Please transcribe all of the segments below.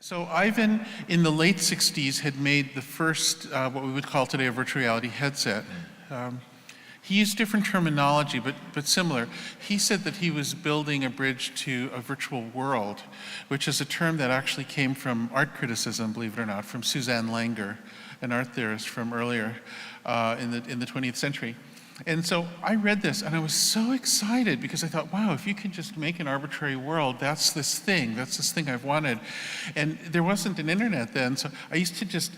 So Ivan, in the late 60s, had made the first, what we would call today a virtual reality headset. He used different terminology, but similar. He said that he was building a bridge to a virtual world, which is a term that actually came from art criticism, believe it or not, from Suzanne Langer, an art theorist from earlier in the 20th century. And so I read this and I was so excited because I thought, wow, if you can just make an arbitrary world, that's this thing I've wanted. And there wasn't an internet then, so I used to just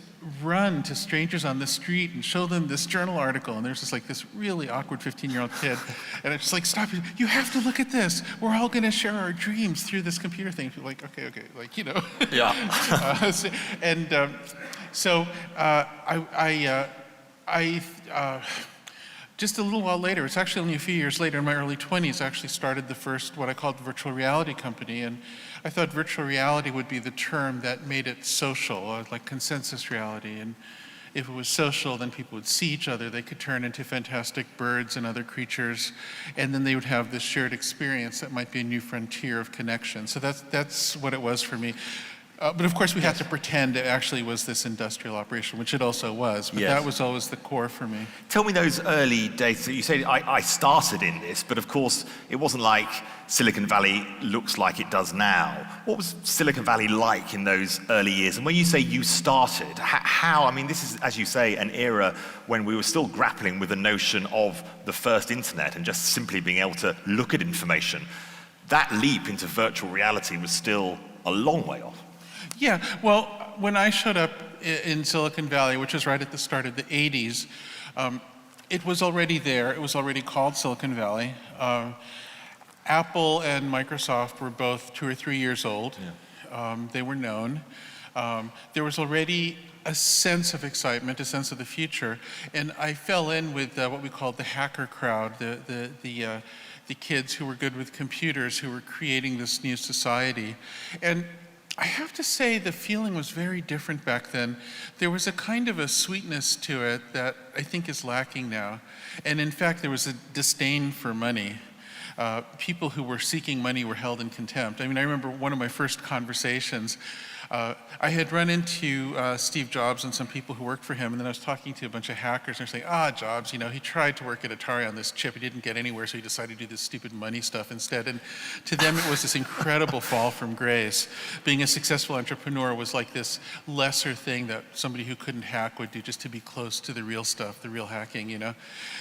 run to strangers on the street and show them this journal article. And there's this really awkward 15-year-old kid. And it's just like, stop, you have to look at this. We're all gonna share our dreams through this computer thing. You're like, okay, like, you know. Yeah. Just a little while later, it's actually only a few years later, in my early 20s, I actually started the first, what I called the virtual reality company. And I thought virtual reality would be the term that made it social, like consensus reality. And if it was social, then people would see each other. They could turn into fantastic birds and other creatures. And then they would have this shared experience that might be a new frontier of connection. So that's what it was for me. But of course, we had to pretend it actually was this industrial operation, which it also was. But that was always the core for me. Tell me those early days. You say I started in this, but of course, it wasn't like Silicon Valley looks like it does now. What was Silicon Valley like in those early years? And when you say you started, how? I mean, this is, as you say, an era when we were still grappling with the notion of the first internet and just simply being able to look at information. That leap into virtual reality was still a long way off. Yeah, well, when I showed up in Silicon Valley, which was right at the start of the 80s, it was already there. It was already called Silicon Valley. Apple and Microsoft were both 2 or 3 years old. Yeah. They were known. There was already a sense of excitement, a sense of the future, and I fell in with what we called the hacker crowd, the kids who were good with computers, who were creating this new society. And I have to say the feeling was very different back then. There was a kind of a sweetness to it that I think is lacking now. And in fact, there was a disdain for money. People who were seeking money were held in contempt. I mean, I remember one of my first conversations, I had run into Steve Jobs and some people who worked for him, and then I was talking to a bunch of hackers, and they're saying, Jobs, you know, he tried to work at Atari on this chip, he didn't get anywhere, so he decided to do this stupid money stuff instead. And to them, it was this incredible fall from grace. Being a successful entrepreneur was like this lesser thing that somebody who couldn't hack would do just to be close to the real stuff, the real hacking, you know?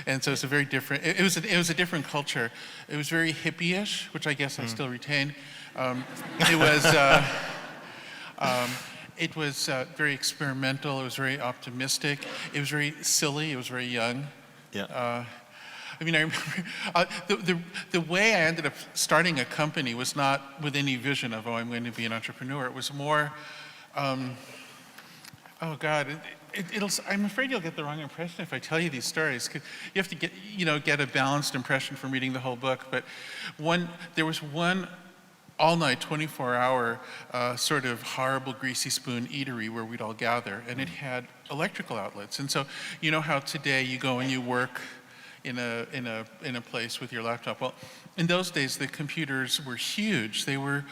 And so it's a very different, it was a different culture. It was very hippie-ish, which I guess I still retain. It was very experimental, it was very optimistic, it was very silly, it was very young. Yeah. I mean, I remember, the way I ended up starting a company was not with any vision of, I'm going to be an entrepreneur. It was more, I'm afraid you'll get the wrong impression if I tell you these stories. 'Cause you have to get a balanced impression from reading the whole book. But there was one all-night, 24-hour sort of horrible greasy spoon eatery where we'd all gather, and it had electrical outlets. And so you know how today you go and you work in a place with your laptop. Well, in those days the computers were huge. They were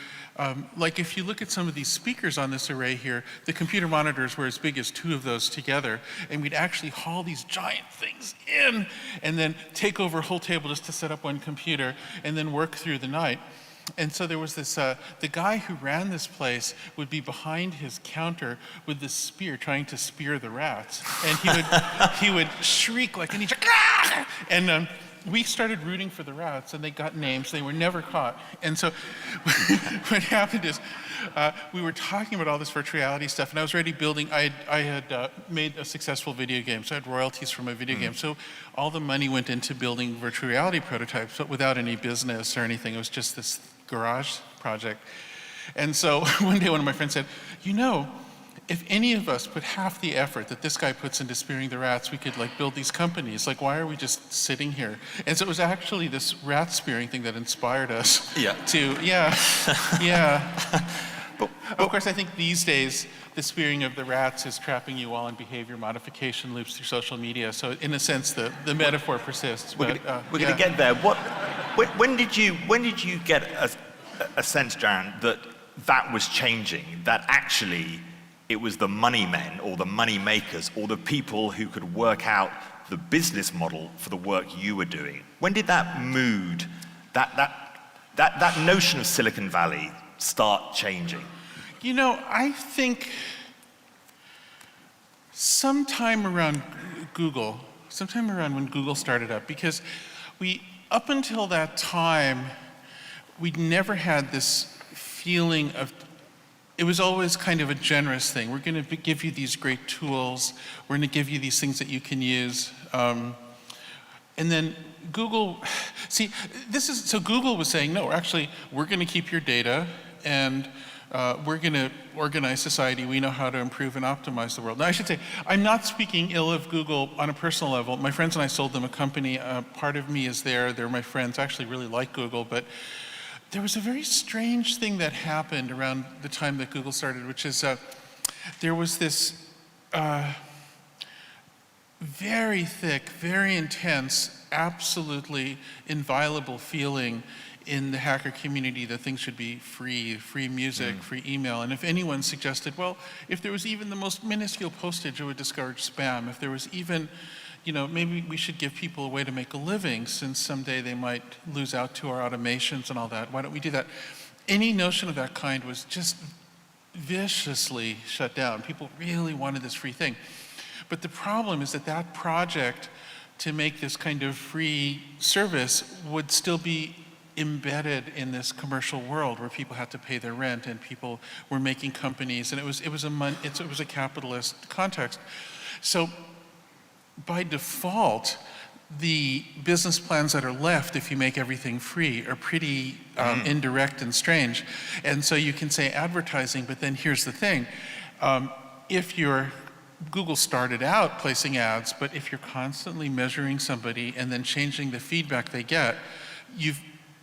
like, if you look at some of these speakers on this array here, the computer monitors were as big as 2 of those together, and we'd actually haul these giant things in and then take over a whole table just to set up one computer and then work through the night. And so there was this, the guy who ran this place would be behind his counter with this spear trying to spear the rats. And he would shriek like, and he'd like, and we started rooting for the rats, and they got names. They were never caught. And so what happened is we were talking about all this virtual reality stuff, and I was already building, I had made a successful video game, so I had royalties from my video game. So all the money went into building virtual reality prototypes, but without any business or anything. It was just this garage project. And so one day one of my friends said, you know, if any of us put half the effort that this guy puts into spearing the rats, we could like build these companies. Like, why are we just sitting here? And so it was actually this rat spearing thing that inspired us But of course, I think these days, the spearing of the rats is trapping you all in behavior modification loops through social media. So in a sense, the metaphor persists. We're going to get there. When did you get a sense, Jaron, that that was changing, that actually it was the money men or the money makers or the people who could work out the business model for the work you were doing. When did that mood, that notion of Silicon Valley start changing? You know, I think sometime around when Google started up, because up until that time, we'd never had this feeling of, it was always kind of a generous thing. We're going to give you these great tools. We're going to give you these things that you can use. And then Google, so Google was saying, no, actually, we're going to keep your data, and we're going to organize society. We know how to improve and optimize the world. Now, I should say, I'm not speaking ill of Google on a personal level. My friends and I sold them a company. Part of me is there. They're my friends. I actually really like Google, but there was a very strange thing that happened around the time that Google started, which is there was this very thick, very intense, absolutely inviolable feeling in the hacker community that things should be free music, free email. And if anyone suggested, well, if there was even the most minuscule postage, it would discourage spam. If there was even, maybe we should give people a way to make a living, since someday they might lose out to our automations and all that. Why don't we do that? Any notion of that kind was just viciously shut down. People really wanted this free thing. But the problem is that project to make this kind of free service would still be embedded in this commercial world where people had to pay their rent and people were making companies, and it was a capitalist context. So by default, the business plans that are left, if you make everything free, are pretty indirect and strange. And so you can say advertising, but then here's the thing. Google started out placing ads, but if you're constantly measuring somebody and then changing the feedback they get,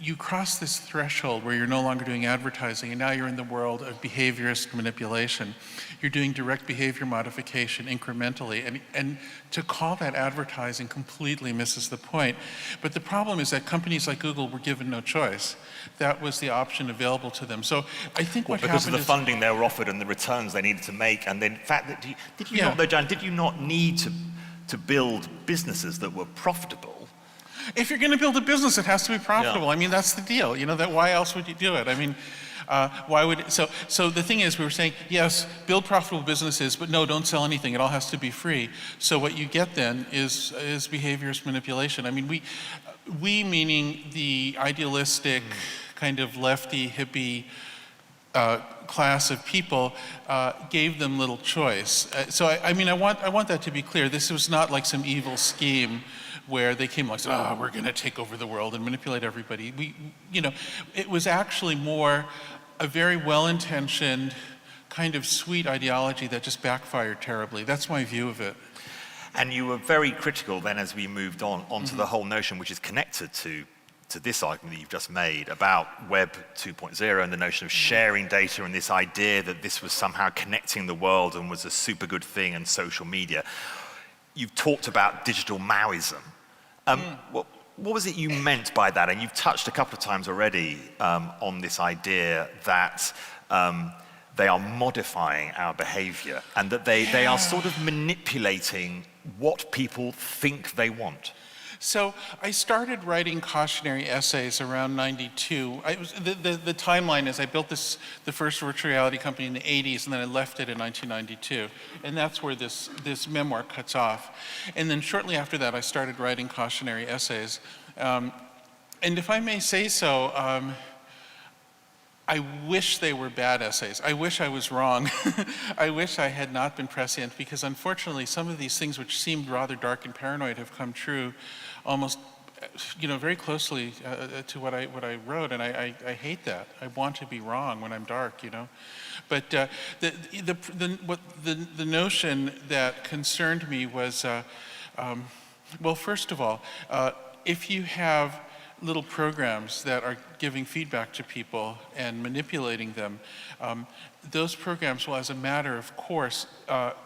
you cross this threshold where you're no longer doing advertising, and now you're in the world of behaviorist manipulation. You're doing direct behavior modification incrementally, and to call that advertising completely misses the point. But the problem is that companies like Google were given no choice. That was the option available to them. So I think what happened because of the funding they were offered and the returns they needed to make, and then in fact, did you not, though, Jan, did you not need to build businesses that were profitable? If you're going to build a business, it has to be profitable. Yeah. I mean, that's the deal. Why else would you do it? I mean, why would so the thing is, we were saying, yes, build profitable businesses, but no, don't sell anything. It all has to be free. So what you get then is behaviorist manipulation. I mean, we meaning the idealistic kind of lefty hippie class of people, gave them little choice. So I want that to be clear. This was not like some evil scheme where they came like, we're going to take over the world and manipulate everybody. It was actually more a very well-intentioned, kind of sweet ideology that just backfired terribly. That's my view of it. And you were very critical then, as we moved onto the whole notion, which is connected to this argument that you've just made about Web 2.0 and the notion of sharing data and this idea that this was somehow connecting the world and was a super good thing, and social media. You've talked about digital Maoism. What was it you meant by that? And you've touched a couple of times already on this idea that they are modifying our behavior and that they are sort of manipulating what people think they want. So I started writing cautionary essays around 92. The timeline is I built the first virtual reality company in the 80s, and then I left it in 1992. And that's where this memoir cuts off. And then shortly after that, I started writing cautionary essays. And if I may say so, I wish they were bad essays. I wish I was wrong. I wish I had not been prescient, because unfortunately some of these things which seemed rather dark and paranoid have come true almost, very closely to what I wrote, and I hate that. I want to be wrong when I'm dark, But the notion that concerned me was, well, first of all, if you have little programs that are giving feedback to people and manipulating them, those programs will, as a matter of course,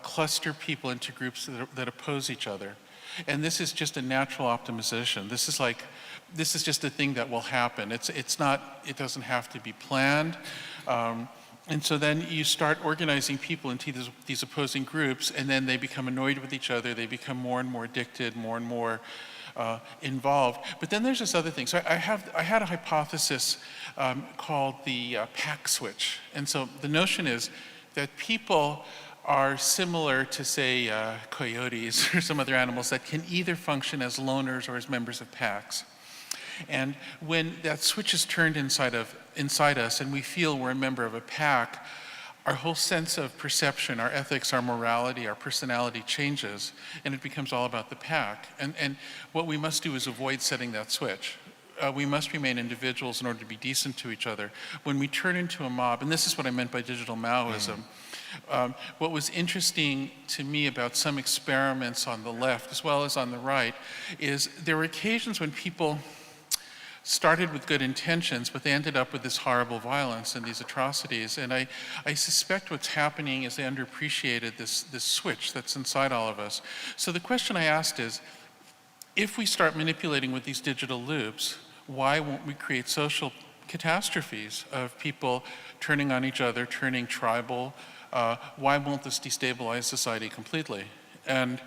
cluster people into groups that oppose each other. And this is just a natural optimization. This is like this is just a thing that will happen. It's not, it doesn't have to be planned. And so then you start organizing people into these opposing groups, and then they become annoyed with each other. They become more and more addicted, more and more involved. But then there's this other thing. So I had a hypothesis called the pack switch. And so the notion is that people are similar to, say, coyotes or some other animals that can either function as loners or as members of packs. And when that switch is turned inside us and we feel we're a member of a pack, our whole sense of perception, our ethics, our morality, our personality changes, and it becomes all about the pack. And what we must do is avoid setting that switch. We must remain individuals in order to be decent to each other. When we turn into a mob, and this is what I meant by digital Maoism, what was interesting to me about some experiments on the left as well as on the right is there were occasions when people started with good intentions, but they ended up with this horrible violence and these atrocities. And I suspect what's happening is they underappreciated this switch that's inside all of us. So the question I asked is, if we start manipulating with these digital loops, why won't we create social catastrophes of people turning on each other, turning tribal? Why won't this destabilize society completely? And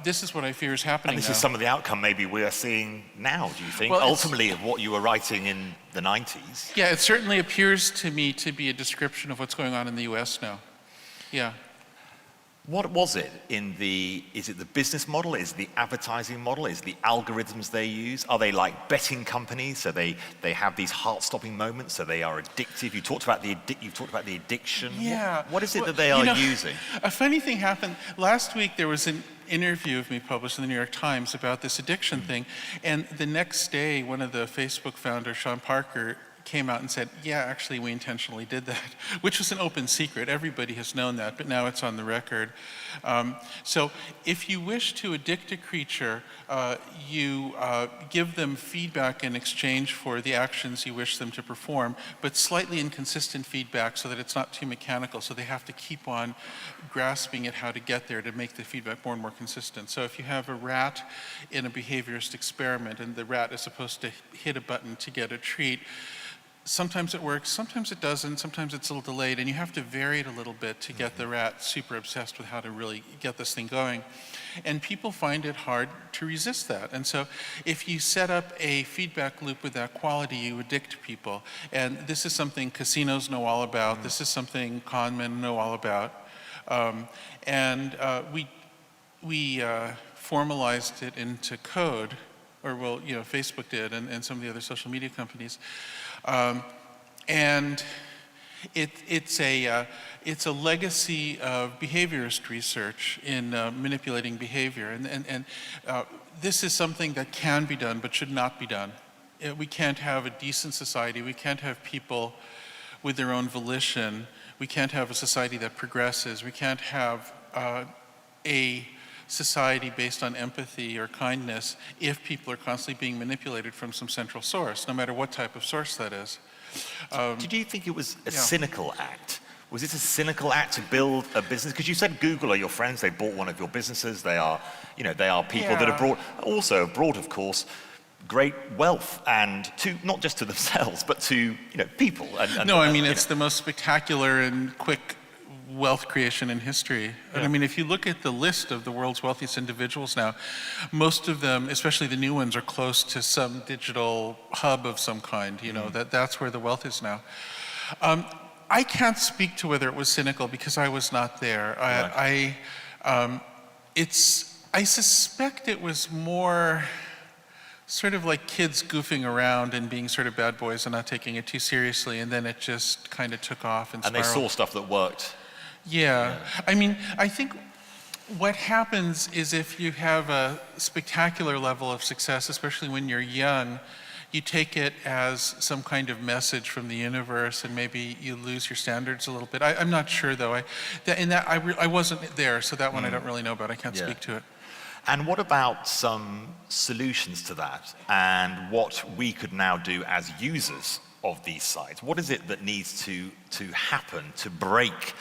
this is what I fear is happening And this now. is some of the outcome maybe we are seeing now, do you think? Well, ultimately of what you were writing in the 90s. Yeah, it certainly appears to me to be a description of what's going on in the US now. Yeah. What was it is it the business model? Is it the advertising model? Is it the algorithms they use? Are they like betting companies? So they have these heart-stopping moments, so they are addictive. You've talked about the addiction. Yeah. What is it that they are using? A funny thing happened. Last week there was an interview of me published in the New York Times about this addiction thing. And the next day, one of the Facebook founders, Sean Parker, came out and said, yeah, actually we intentionally did that, which was an open secret. Everybody has known that, but now it's on the record. So if you wish to addict a creature, you give them feedback in exchange for the actions you wish them to perform, but slightly inconsistent feedback so that it's not too mechanical, so they have to keep on grasping at how to get there to make the feedback more and more consistent. So if you have a rat in a behaviorist experiment and the rat is supposed to hit a button to get a treat, sometimes it works, sometimes it doesn't, sometimes it's a little delayed, and you have to vary it a little bit to get the rat super obsessed with how to really get this thing going. And people find it hard to resist that. And so if you set up a feedback loop with that quality, you addict people. And this is something casinos know all about. This is something con men know all about. We formalized it into code, or well, Facebook did, and some of the other social media companies. And it's a legacy of behaviorist research in manipulating behavior. And this is something that can be done but should not be done. We can't have a decent society. We can't have people with their own volition. We can't have a society that progresses. We can't have a society based on empathy or kindness if people are constantly being manipulated from some central source, no matter what type of source that is. Did you think it was a cynical act? Was it a cynical act to build a business? Because you said Google are your friends, they bought one of your businesses, they are people that have brought, of course, great wealth, and to not just to themselves, but to people. It's the most spectacular and quick wealth creation in history. Yeah. And I mean, if you look at the list of the world's wealthiest individuals now, most of them, especially the new ones, are close to some digital hub of some kind. That's where the wealth is now. I can't speak to whether it was cynical because I was not there. Right. I suspect it was more sort of like kids goofing around and being sort of bad boys and not taking it too seriously, and then it just kind of took off and spiraled. And they saw stuff that worked. Yeah. I mean, I think what happens is if you have a spectacular level of success, especially when you're young, you take it as some kind of message from the universe, and maybe you lose your standards a little bit. I'm not sure, though. I wasn't there, so that one I don't really know about. I can't speak to it. And what about some solutions to that, and what we could now do as users of these sites? What is it that needs to happen to break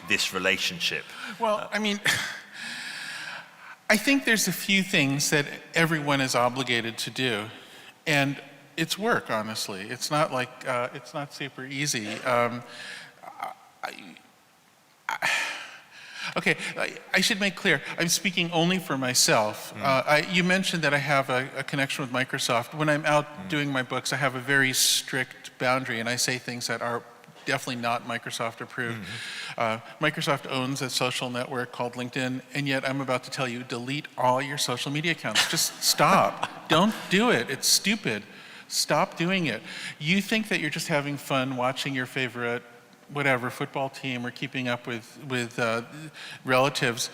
this relationship? Well, I mean, I think there's a few things that everyone is obligated to do. And it's work, honestly. It's not like, it's not super easy. Okay, I should make clear, I'm speaking only for myself. You mentioned that I have a connection with Microsoft. When I'm out doing my books, I have a very strict boundary, and I say things that are definitely not Microsoft approved. Microsoft owns a social network called LinkedIn, and yet I'm about to tell you, delete all your social media accounts. Just stop. Don't do it. It's stupid. Stop doing it. You think that you're just having fun watching your favorite whatever football team or keeping up with relatives.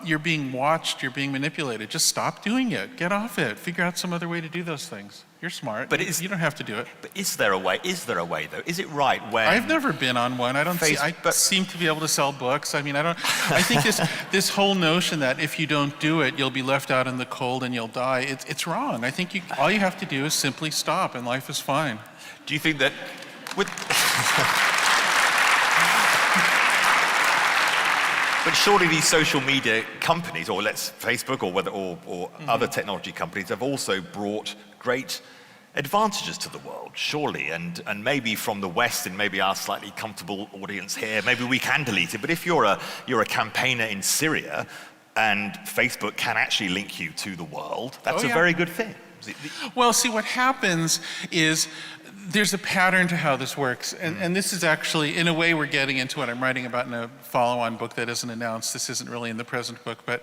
You're being watched, you're being manipulated. Just stop doing it. Get off it. Figure out some other way to do those things. You're smart. But you don't have to do it. But is there a way? Is there a way though? Is it right when I've never been on one. I seem to be able to sell books. I mean, I think this whole notion that if you don't do it, you'll be left out in the cold and you'll die. It's wrong. I think all you have to do is simply stop, and life is fine. Do you think that with But surely these social media companies, or Facebook, or other technology companies, have also brought great advantages to the world, surely. And maybe from the West, and maybe our slightly comfortable audience here, maybe we can delete it. But if you're a campaigner in Syria, and Facebook can actually link you to the world, that's a very good thing. Well, see, what happens is there's a pattern to how this works. And this is actually, in a way, we're getting into what I'm writing about in a follow-on book that isn't announced. This isn't really in the present book, but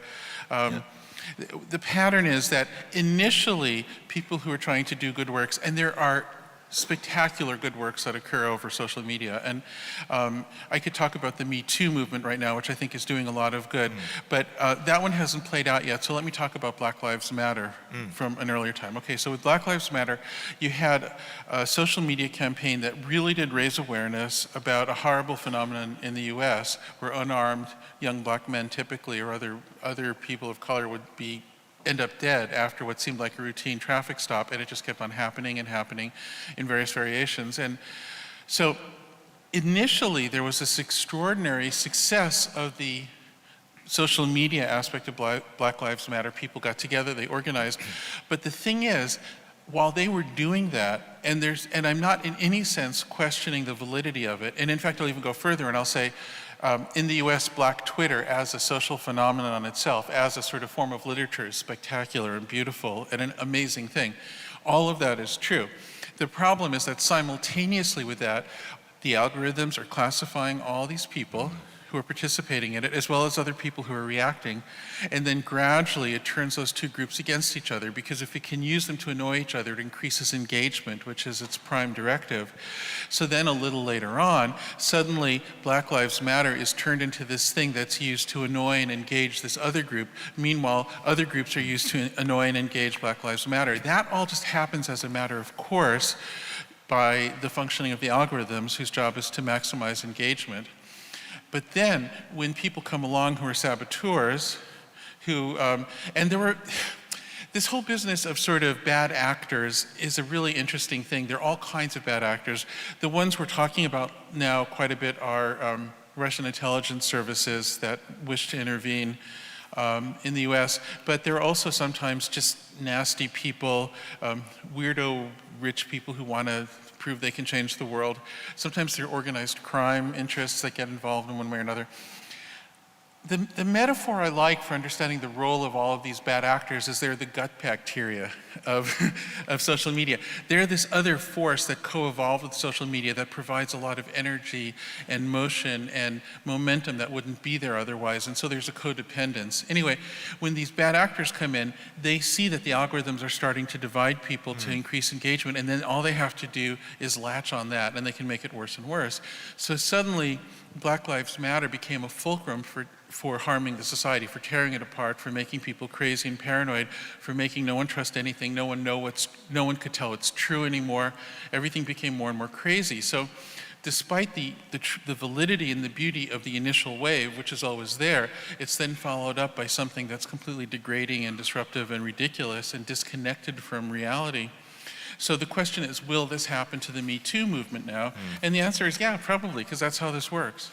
the pattern is that initially, people who are trying to do good works, and there are spectacular good works that occur over social media. And I could talk about the Me Too movement right now, which I think is doing a lot of good. But that one hasn't played out yet. So let me talk about Black Lives Matter from an earlier time. Okay, so with Black Lives Matter, you had a social media campaign that really did raise awareness about a horrible phenomenon in the US, where unarmed young black men typically, or other people of color, would end up dead after what seemed like a routine traffic stop, and it just kept on happening and happening in various variations. And so initially there was this extraordinary success of the social media aspect of Black Lives Matter. People got together, they organized. But the thing is, while they were doing that, and I'm not in any sense questioning the validity of it, and in fact I'll even go further and I'll say, in the US, Black Twitter as a social phenomenon itself, as a sort of form of literature, is spectacular and beautiful and an amazing thing. All of that is true. The problem is that simultaneously with that, the algorithms are classifying all these people who are participating in it, as well as other people who are reacting. And then gradually it turns those two groups against each other, because if it can use them to annoy each other, it increases engagement, which is its prime directive. So then a little later on, suddenly Black Lives Matter is turned into this thing that's used to annoy and engage this other group. Meanwhile, other groups are used to annoy and engage Black Lives Matter. That all just happens as a matter of course by the functioning of the algorithms, whose job is to maximize engagement. But then, when people come along who are saboteurs, this whole business of sort of bad actors is a really interesting thing. There are all kinds of bad actors. The ones we're talking about now quite a bit are Russian intelligence services that wish to intervene in the US, but there are also sometimes just nasty people, weirdo rich people who want to prove they can change the world. Sometimes they're organized crime interests that get involved in one way or another. The metaphor I like for understanding the role of all of these bad actors is they're the gut bacteria of social media. They're this other force that co-evolved with social media that provides a lot of energy and motion and momentum that wouldn't be there otherwise, and so there's a codependence. Anyway, when these bad actors come in, they see that the algorithms are starting to divide people to increase engagement, and then all they have to do is latch on that, and they can make it worse and worse. So suddenly, Black Lives Matter became a fulcrum for harming the society, for tearing it apart, for making people crazy and paranoid, for making no one trust anything, no one could tell it's true anymore. Everything became more and more crazy. So despite the validity and the beauty of the initial wave, which is always there, it's then followed up by something that's completely degrading and disruptive and ridiculous and disconnected from reality. So the question is, will this happen to the Me Too movement now? And the answer is, yeah, probably, because that's how this works.